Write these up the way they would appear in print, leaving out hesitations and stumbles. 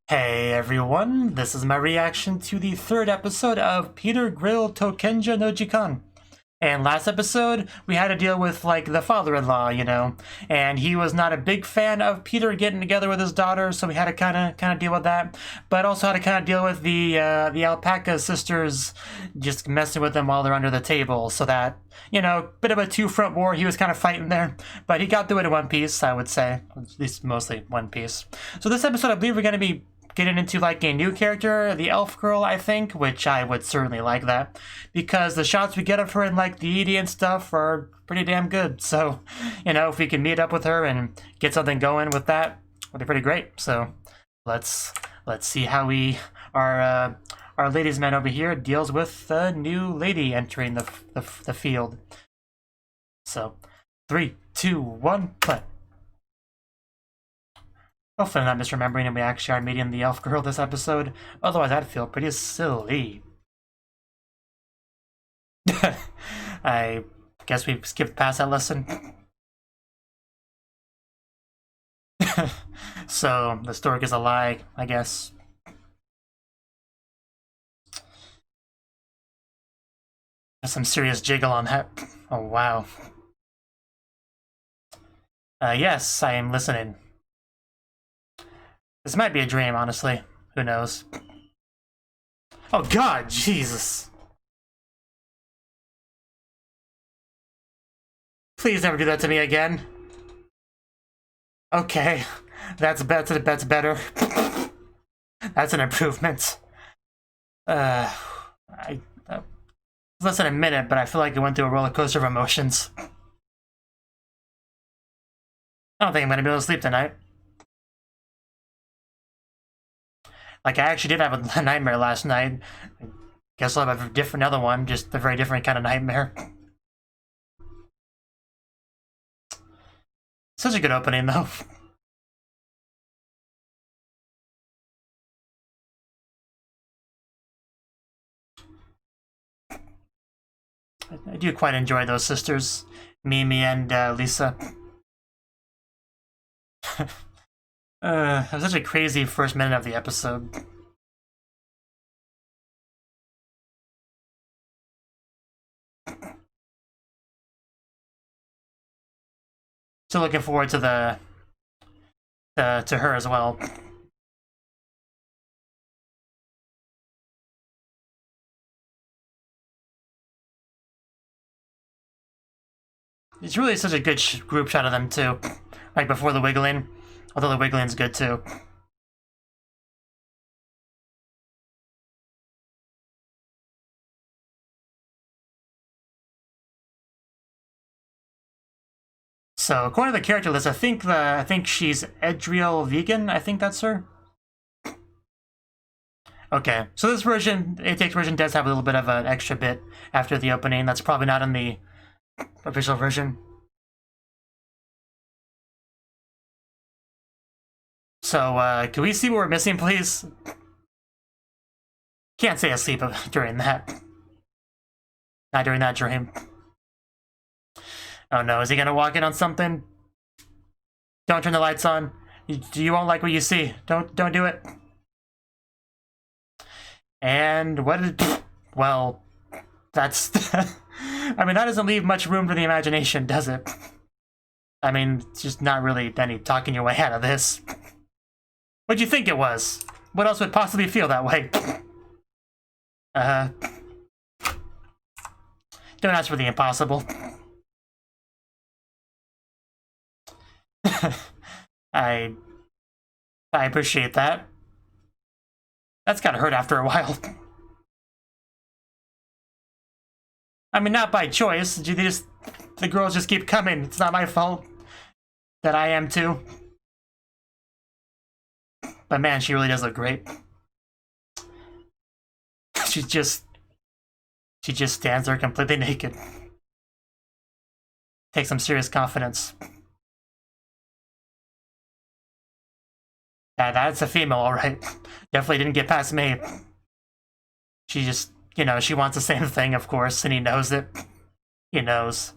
Hey everyone, this is my reaction to the third episode of Peter Grill to Kenja no Jikan. And last episode, we had to deal with, like, the father-in-law, you know, and he was not a big fan of Peter getting together with his daughter, so we had to kind of deal with that. But also had to kind of deal with the alpaca sisters just messing with them while they're under the table, so that, you know, bit of a two-front war he was kind of fighting there. But he got through it in one piece, I would say, at least mostly one piece. So this episode, I believe we're going to be getting into like a new character, the elf girl, I think, which I would certainly like that, because the shots we get of her in like the ED and stuff are pretty damn good. So, you know, if we can meet up with her and get something going with that, would be pretty great. So let's see how our ladies man over here deals with the new lady entering the field. So 3, 2, 1, play. Hopefully I'm not misremembering and we actually are meeting the elf girl this episode. Otherwise, I'd feel pretty silly. I guess we skipped past that lesson. So, the stork is a lie, I guess. There's some serious jiggle on that. Oh, wow. Yes, I am listening. This might be a dream, honestly. Who knows? Oh god, Jesus. Please never do that to me again. Okay. That's better. That's an improvement. I less than a minute, but I feel like I went through a roller coaster of emotions. I don't think I'm gonna be able to sleep tonight. Like, I actually did have a nightmare last night. I guess I'll have a different other one, just a very different kind of nightmare. Such a good opening, though. I do quite enjoy those sisters, Mimi and Lisa. It was such a crazy first minute of the episode. Still looking forward to to her as well. It's really such a good group shot of them too, right before the wiggling. Although the wiggling's good too. So according to the character list, I think she's Edriel Vegan. I think that's her. Okay, so this version, ATX version, does have a little bit of an extra bit after the opening. That's probably not in the official version. So, can we see what we're missing, please? Can't stay asleep during that. Not during that dream. Oh no, is he gonna walk in on something? Don't turn the lights on. You won't like what you see. Don't do it. And what did... Well, that's... I mean, that doesn't leave much room for the imagination, does it? I mean, it's just not really any talking your way out of this. What'd you think it was? What else would possibly feel that way? Don't ask for the impossible. I appreciate that. That's gotta hurt after a while. I mean, not by choice. The girls just keep coming. It's not my fault that I am too. But man, she really does look great. She just stands there completely naked. Takes some serious confidence. Yeah, that's a female, alright. Definitely didn't get past me. She just, you know, she wants the same thing, of course, and he knows it. He knows.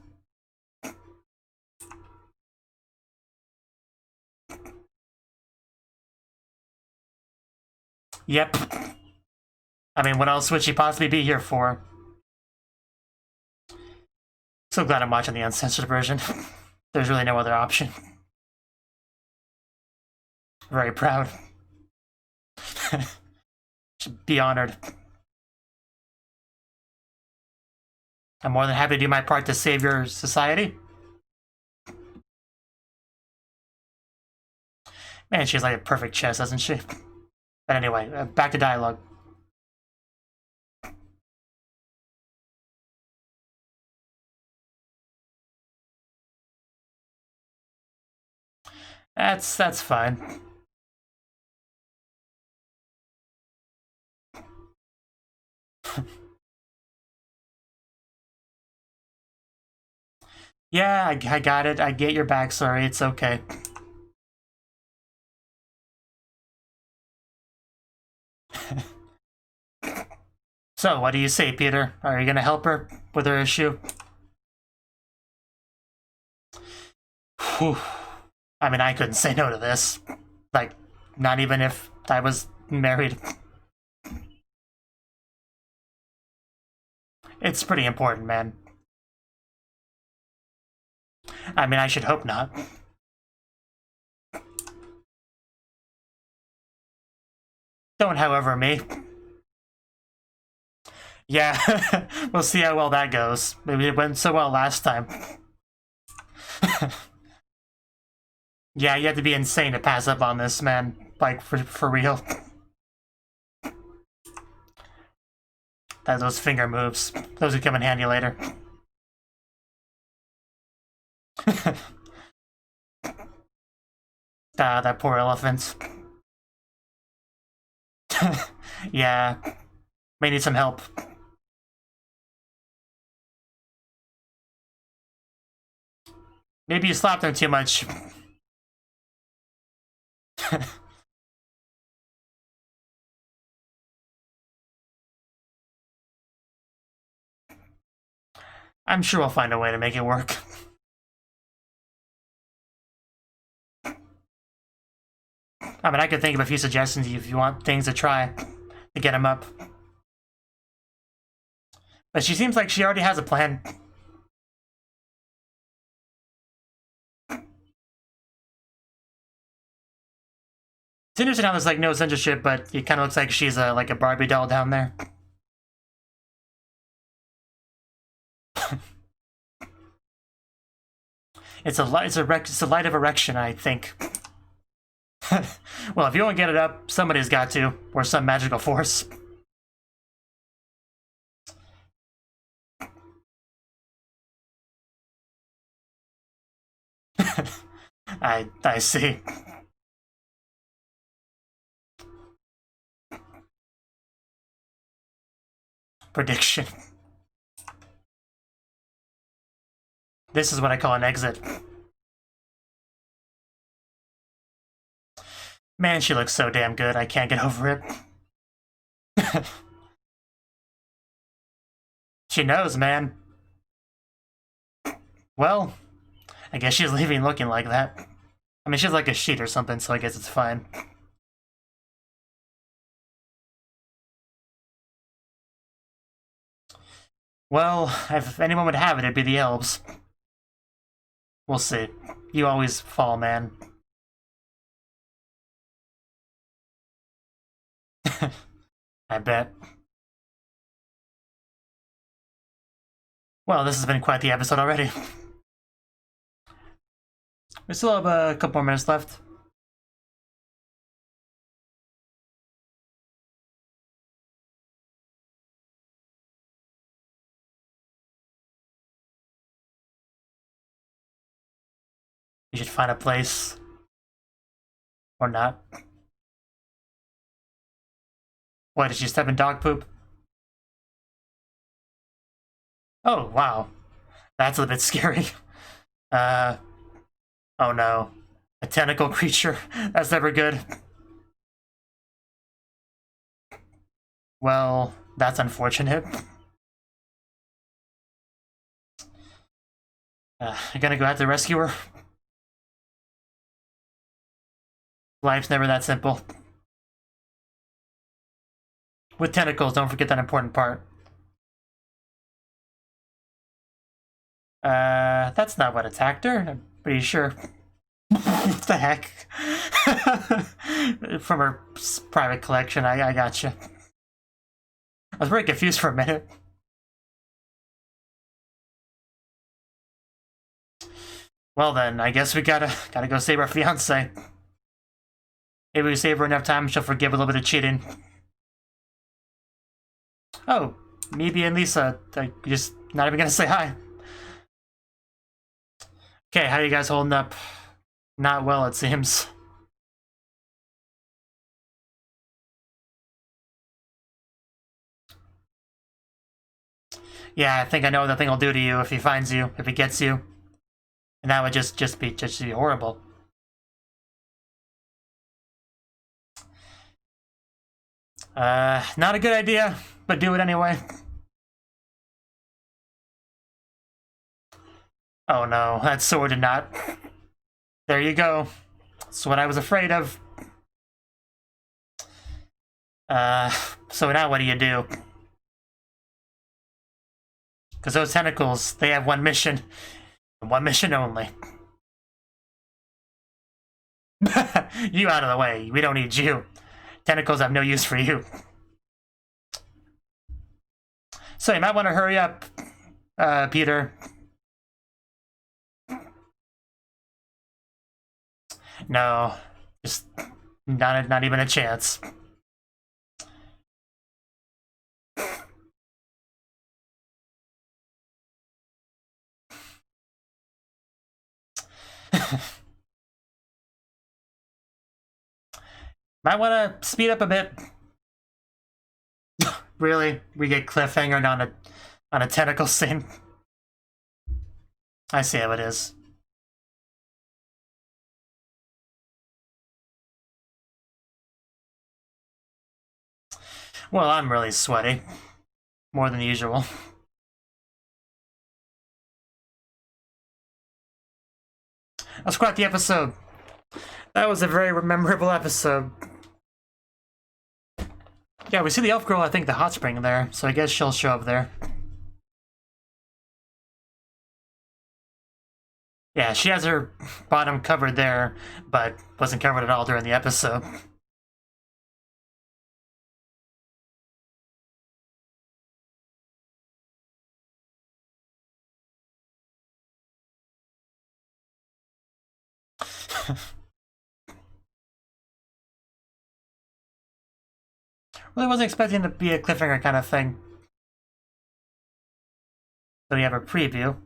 Yep. I mean, what else would she possibly be here for? So glad I'm watching the uncensored version. There's really no other option. Very proud. Should be honored. I'm more than happy to do my part to save your society. Man, she has like a perfect chest, doesn't she? But anyway, back to dialogue. That's fine. Yeah, I got it. I get your backstory. It's okay. So, what do you say, Peter? Are you gonna help her with her issue? Whew. I mean, I couldn't say no to this. Like, not even if I was married. It's pretty important, man. I mean, I should hope not. Don't, however, me. Yeah, we'll see how well that goes. Maybe it went so well last time. Yeah, you have to be insane to pass up on this, man. Like, for real. Those finger moves. Those would come in handy later. That poor elephant. Yeah. May need some help. Maybe you slapped him too much. I'm sure we'll find a way to make it work. I mean, I could think of a few suggestions if you want things to try to get him up. But she seems like she already has a plan. It's interesting how there's like no censorship, but it kind of looks like she's like a Barbie doll down there. It's a light of erection, I think. Well, if you won't get it up, somebody's got to, or some magical force. I see. Prediction. This is what I call an exit. Man, she looks so damn good, I can't get over it. She knows, man. Well, I guess she's leaving looking like that. I mean, she's like a sheet or something, so I guess it's fine. Well, if anyone would have it, it'd be the elves. We'll see. You always fall, man. I bet. Well, this has been quite the episode already. We still have a couple more minutes left. You should find a place. Or not. What, did she step in dog poop? Oh, wow. That's a bit scary. Oh no. A tentacle creature. That's never good. Well, that's unfortunate. You're gonna go out to rescue her? Life's never that simple. with tentacles. Don't forget that important part. That's not what attacked her. I'm pretty sure. What the heck? From her private collection, I gotcha. I was very confused for a minute. Well then, I guess we gotta go save our fiance. Maybe we save her enough time, she'll forgive a little bit of cheating. Oh, Mibi and Lisa, just not even gonna say hi. Okay, how you guys holding up? Not well, it seems. Yeah, I think I know what that thing will do to you if he finds you, if he gets you. And that would just be horrible. Not a good idea, but do it anyway. Oh no, that sword did not. There you go. That's what I was afraid of. So now what do you do? Because those tentacles, they have one mission. One mission only. You out of the way. We don't need you. Tentacles have no use for you. So you might want to hurry up, Peter. No, just not even a chance. Might want to speed up a bit. Really? We get cliffhanger on a tentacle scene? I see how it is. Well, I'm really sweaty. More than usual. Let's quite the episode. That was a very memorable episode. Yeah, we see the elf girl, I think, the hot spring there, so I guess she'll show up there. Yeah, she has her bottom covered there, but wasn't covered at all during the episode. Really wasn't expecting to be a cliffhanger kind of thing. So we have a preview.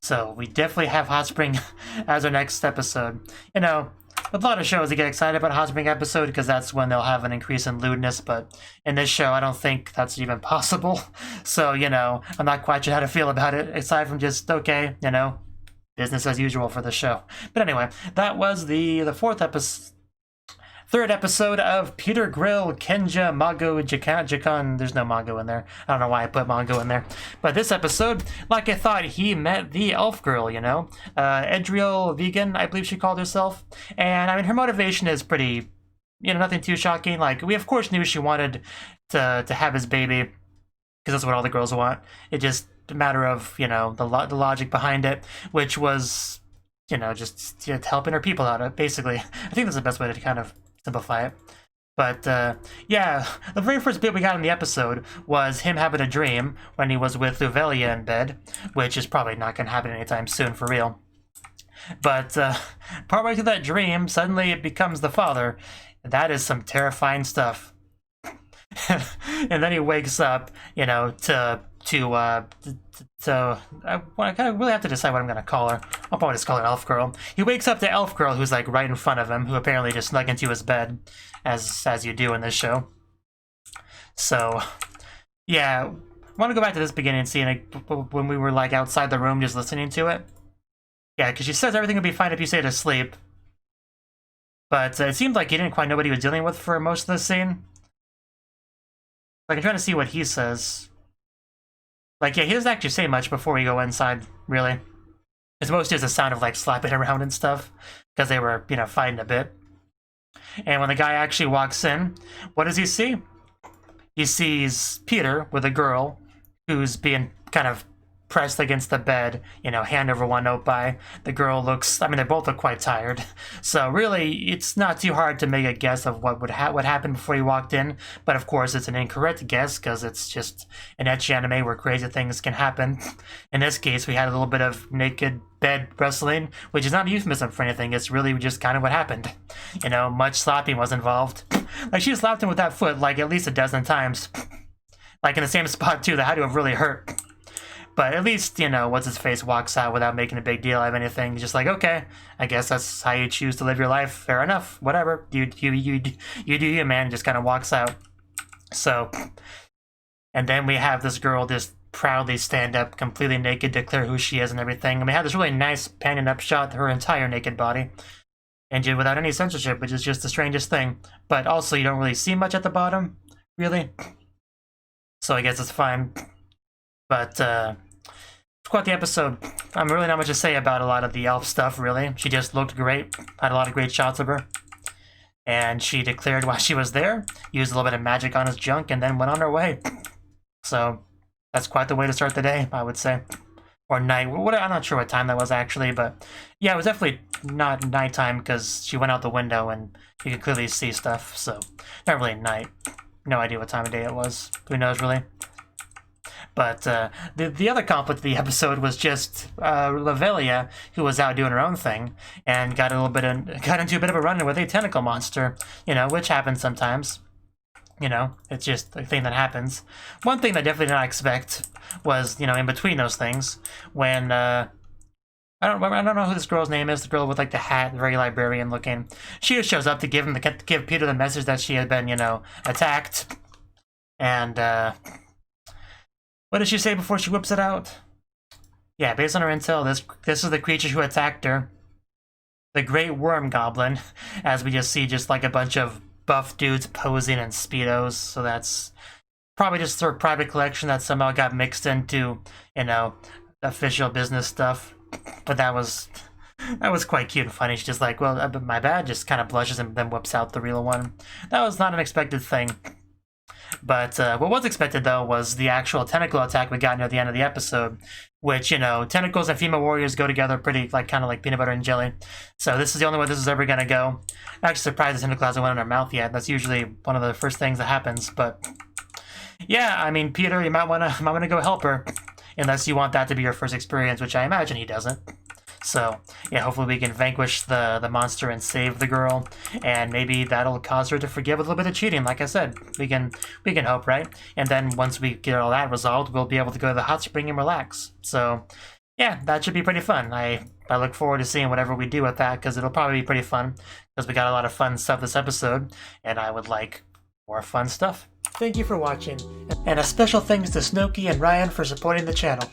So we definitely have Hot Spring as our next episode. You know, with a lot of shows, they get excited about a Hot Spring episode because that's when they'll have an increase in lewdness, but in this show, I don't think that's even possible. So, you know, I'm not quite sure how to feel about it, aside from just, okay, you know, business as usual for the show. But anyway, that was the third episode of Peter Grill, Kenja, Mago, Jikan. There's no Mago in there. I don't know why I put Mago in there. But this episode, like I thought, he met the elf girl, you know? Edriel Vegan, I believe she called herself. And, I mean, her motivation is pretty, you know, nothing too shocking. Like, we of course knew she wanted to have his baby, because that's what all the girls want. It just a matter of, you know, the logic behind it, which was, you know, just helping her people out, basically. I think that's the best way to kind of simplify it. But yeah, the very first bit we got in the episode was him having a dream when he was with Luvelia in bed, which is probably not going to happen anytime soon for real. But partway through that dream, suddenly it becomes the father. That is some terrifying stuff. And then he wakes up, you know, I kind of really have to decide what I'm going to call her. I'll probably just call her Elf Girl. He wakes up to Elf Girl, who's like right in front of him, who apparently just snuck into his bed, as you do in this show. So, yeah, I want to go back to this beginning scene, like, when we were like outside the room just listening to it. Yeah, because she says everything will be fine if you stay to sleep. But it seemed like he didn't quite know what he was dealing with for most of the scene. Like, I'm trying to see what he says. Like, yeah, he doesn't actually say much before we go inside, really. It's mostly just a sound of, like, slapping around and stuff, because they were, you know, fighting a bit. And when the guy actually walks in, what does he see? He sees Peter with a girl who's being kind of pressed against the bed, you know, hand over one note by. The girl looks, I mean, they both look quite tired. So really, it's not too hard to make a guess of what happened before he walked in. But of course, it's an incorrect guess because it's just an ecchi anime where crazy things can happen. In this case, we had a little bit of naked bed wrestling, which is not a euphemism for anything. It's really just kind of what happened. You know, much slapping was involved. Like, she slapped him with that foot like at least a dozen times. Like in the same spot too, that had to have really hurt. But at least, you know, what's-his-face walks out without making a big deal out of anything. Just like, okay, I guess that's how you choose to live your life. Fair enough. Whatever. You do you, man. Just kind of walks out. So, and then we have this girl just proudly stand up, completely naked, declare who she is and everything. And we have this really nice panning up shot of her entire naked body. And without any censorship, which is just the strangest thing. But also, you don't really see much at the bottom, really. So I guess it's fine. But, quite the episode. I'm really not much to say about a lot of the elf stuff, really. She just looked great. Had a lot of great shots of her. And she declared while she was there, used a little bit of magic on his junk, and then went on her way. So, that's quite the way to start the day, I would say. Or night. I'm not sure what time that was, actually, but yeah, it was definitely not nighttime, because she went out the window, and you could clearly see stuff, so not really night. No idea what time of day it was. Who knows, really? But the other conflict of the episode was just Lavelia, who was out doing her own thing, and got into a bit of a run-in with a tentacle monster, you know, which happens sometimes. You know, it's just a thing that happens. One thing that I definitely did not expect was, you know, in between those things, when I don't know who this girl's name is, the girl with like the hat, very librarian looking. She just shows up to give Peter the message that she had been, you know, attacked, and what did she say before she whips it out? Yeah, based on her intel, this is the creature who attacked her. The Great Worm Goblin, as we just see just like a bunch of buff dudes posing in Speedos, so that's probably just her private collection that somehow got mixed into, you know, official business stuff. But that was quite cute and funny. She's just like, well, my bad, just kind of blushes and then whips out the real one. That was not an expected thing. But what was expected, though, was the actual tentacle attack we got near the end of the episode, which, you know, tentacles and female warriors go together pretty, like, kind of like peanut butter and jelly. So this is the only way this is ever going to go. I'm actually surprised the tentacle hasn't went in her mouth yet. That's usually one of the first things that happens. But yeah, I mean, Peter, you might want to go help her, unless you want that to be your first experience, which I imagine he doesn't. So, yeah, hopefully we can vanquish the monster and save the girl, and maybe that'll cause her to forgive a little bit of cheating. Like I said, we can hope, right? And then once we get all that resolved, we'll be able to go to the hot spring and relax. So, yeah, that should be pretty fun. I look forward to seeing whatever we do with that, because it'll probably be pretty fun, because we got a lot of fun stuff this episode, and I would like more fun stuff. Thank you for watching, and a special thanks to Cnouki and Ryan for supporting the channel.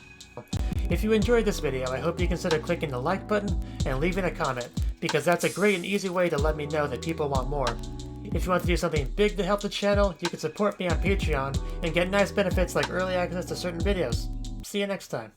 If you enjoyed this video, I hope you consider clicking the like button and leaving a comment, because that's a great and easy way to let me know that people want more. If you want to do something big to help the channel, you can support me on Patreon and get nice benefits like early access to certain videos. See you next time.